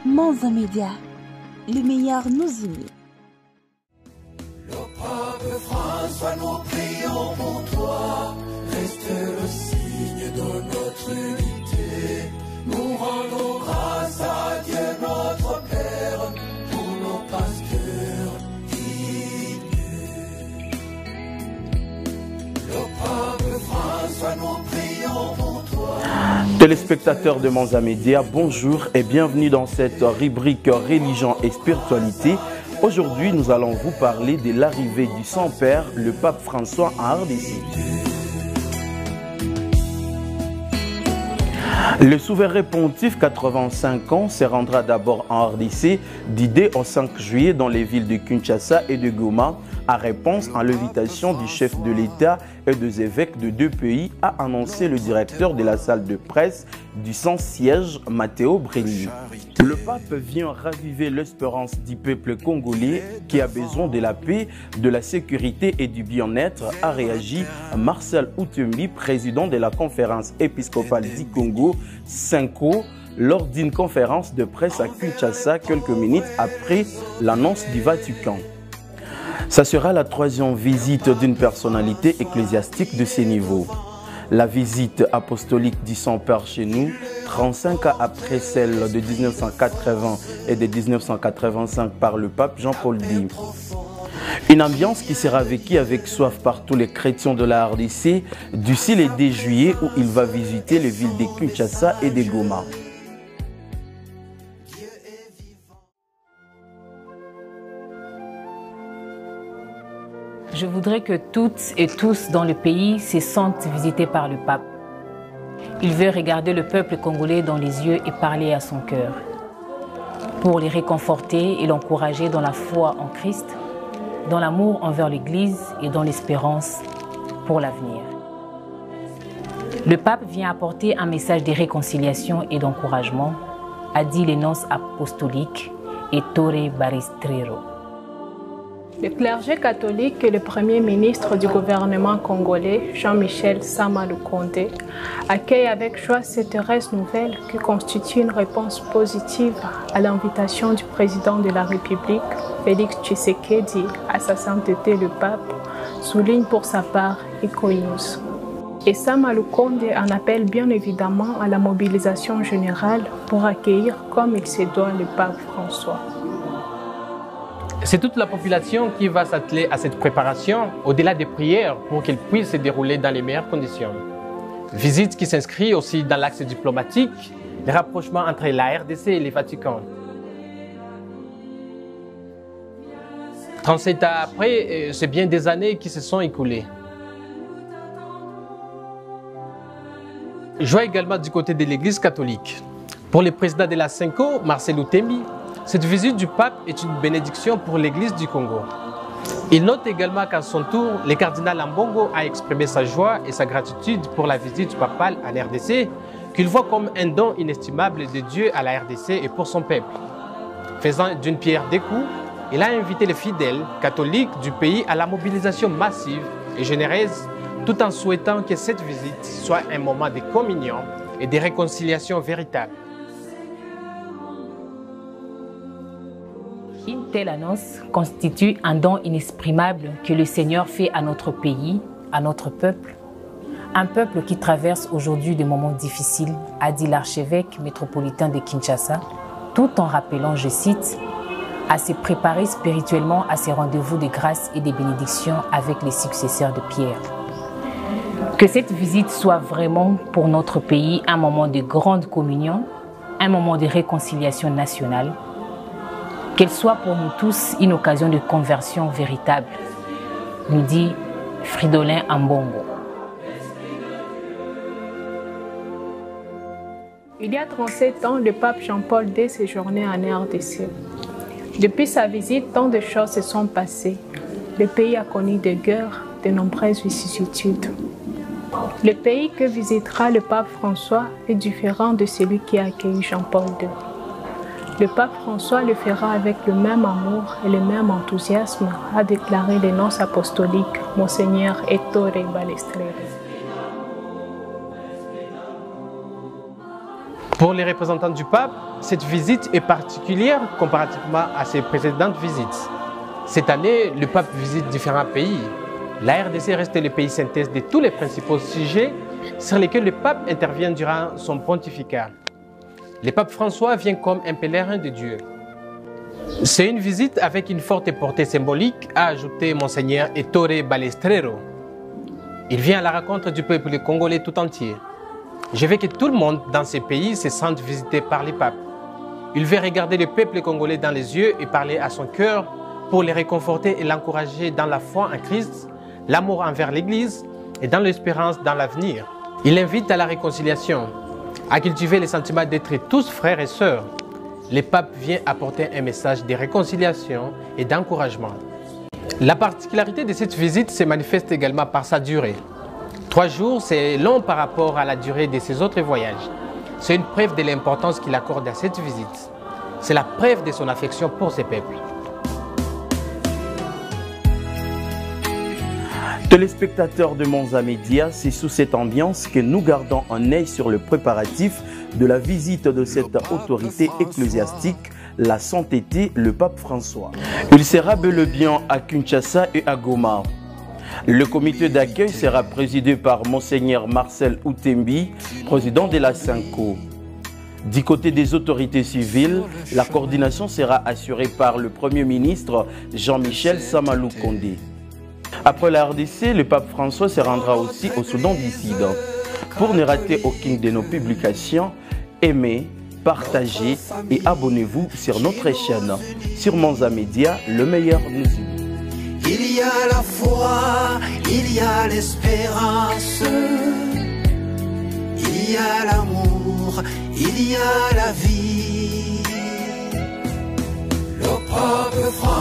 Monza Média, le meilleur nous unit. Le pape François, nous prions pour toi. Reste le signe de notre unité. Nous rendons grâce à Dieu notre Père pour nos pasteurs dignes. Le pape François, nous prions pour toi. Téléspectateurs de Monza Média, bonjour et bienvenue dans cette rubrique Religion et Spiritualité. Aujourd'hui, nous allons vous parler de l'arrivée du Saint-Père, le pape François en RDC. Le souverain pontife, 85 ans, se rendra d'abord en RDC du 2 au 5 juillet dans les villes de Kinshasa et de Goma, en réponse à l'invitation du chef de l'État et des évêques de deux pays, a annoncé le directeur de la salle de presse du Saint-Siège, Matteo Brelli. Le pape vient raviver l'espérance du peuple congolais qui a besoin de la paix, de la sécurité et du bien-être, a réagi Marcel Outembi, président de la conférence épiscopale du Congo, Senko, lors d'une conférence de presse à Kinshasa quelques minutes après l'annonce du Vatican. Ça sera la troisième visite d'une personnalité ecclésiastique de ce niveau. La visite apostolique du Saint-Père chez nous, 35 ans après celle de 1980 et de 1985 par le pape Jean-Paul II. Une ambiance qui sera vécue avec soif par tous les chrétiens de la RDC d'ici le 2 juillet où il va visiter les villes de Kinshasa et de Goma. Je voudrais que toutes et tous dans le pays se sentent visités par le pape. Il veut regarder le peuple congolais dans les yeux et parler à son cœur, pour les réconforter et l'encourager dans la foi en Christ, dans l'amour envers l'Église et dans l'espérance pour l'avenir. Le pape vient apporter un message de réconciliation et d'encouragement, a dit l'énonce apostolique Ettore Baristrero. Le clergé catholique et le premier ministre du gouvernement congolais, Jean-Michel Sama Lukonde, accueille avec joie cette heureuse nouvelle qui constitue une réponse positive à l'invitation du président de la République, Félix Tshisekedi, à sa sainteté le pape, souligne pour sa part EcoNews. Et Sama Lukonde en appelle bien évidemment à la mobilisation générale pour accueillir comme il se doit le pape François. C'est toute la population qui va s'atteler à cette préparation, au-delà des prières, pour qu'elle puisse se dérouler dans les meilleures conditions. Visite qui s'inscrit aussi dans l'axe diplomatique, les rapprochements entre la RDC et le Vatican. 37 ans après, c'est bien des années qui se sont écoulées. Je vois également du côté de l'Église catholique. Pour le président de la Senko, Marcel Outembi, cette visite du pape est une bénédiction pour l'Église du Congo. Il note également qu'à son tour, le cardinal Ambongo a exprimé sa joie et sa gratitude pour la visite papale en RDC, qu'il voit comme un don inestimable de Dieu à la RDC et pour son peuple. Faisant d'une pierre deux coups, il a invité les fidèles catholiques du pays à la mobilisation massive et généreuse, tout en souhaitant que cette visite soit un moment de communion et de réconciliation véritable. Une telle annonce constitue un don inexprimable que le Seigneur fait à notre pays, à notre peuple. Un peuple qui traverse aujourd'hui des moments difficiles, a dit l'archevêque métropolitain de Kinshasa, tout en rappelant, je cite, à se préparer spirituellement à ces rendez-vous de grâce et de bénédiction avec les successeurs de Pierre. Que cette visite soit vraiment pour notre pays un moment de grande communion, un moment de réconciliation nationale, qu'elle soit pour nous tous une occasion de conversion véritable, nous dit Fridolin Ambongo. Il y a 37 ans, le pape Jean-Paul II séjournait en RDC. Depuis sa visite, tant de choses se sont passées. Le pays a connu des guerres, de nombreuses vicissitudes. Le pays que visitera le pape François est différent de celui qui a accueilli Jean-Paul II. Le pape François le fera avec le même amour et le même enthousiasme, a déclaré l'énonce apostolique Monseigneur Ettore Baristrero. Pour les représentants du pape, cette visite est particulière comparativement à ses précédentes visites. Cette année, le pape visite différents pays. La RDC reste le pays synthèse de tous les principaux sujets sur lesquels le pape intervient durant son pontificat. Le pape François vient comme un pèlerin de Dieu. C'est une visite avec une forte portée symbolique, a ajouté Monseigneur Ettore Balestrero. Il vient à la rencontre du peuple congolais tout entier. Je veux que tout le monde dans ces pays se sente visité par le pape. Il veut regarder le peuple congolais dans les yeux et parler à son cœur pour le réconforter et l'encourager dans la foi en Christ, l'amour envers l'Église et dans l'espérance dans l'avenir. Il invite à la réconciliation, à cultiver le sentiment d'être tous frères et sœurs. Le pape vient apporter un message de réconciliation et d'encouragement. La particularité de cette visite se manifeste également par sa durée. 3 jours, c'est long par rapport à la durée de ses autres voyages. C'est une preuve de l'importance qu'il accorde à cette visite. C'est la preuve de son affection pour ses peuples. Téléspectateurs de Monza Média, c'est sous cette ambiance que nous gardons un œil sur le préparatif de la visite de cette autorité ecclésiastique, la sainteté, le pape François. Il sera bel et bien à Kinshasa et à Goma. Le comité d'accueil sera présidé par Monseigneur Marcel Outembi, président de la SENCO. Du côté des autorités civiles, la coordination sera assurée par le Premier ministre Jean-Michel Sama-Lukonde. Après la RDC, le pape François se rendra aussi au Soudan du Sud. Pour ne rater aucune de nos publications, aimez, partagez et abonnez-vous sur notre chaîne. Sur Monza Média, le meilleur nous unit. Il y a la foi, il y a l'espérance, il y a l'amour, il y a la vie. Le pape François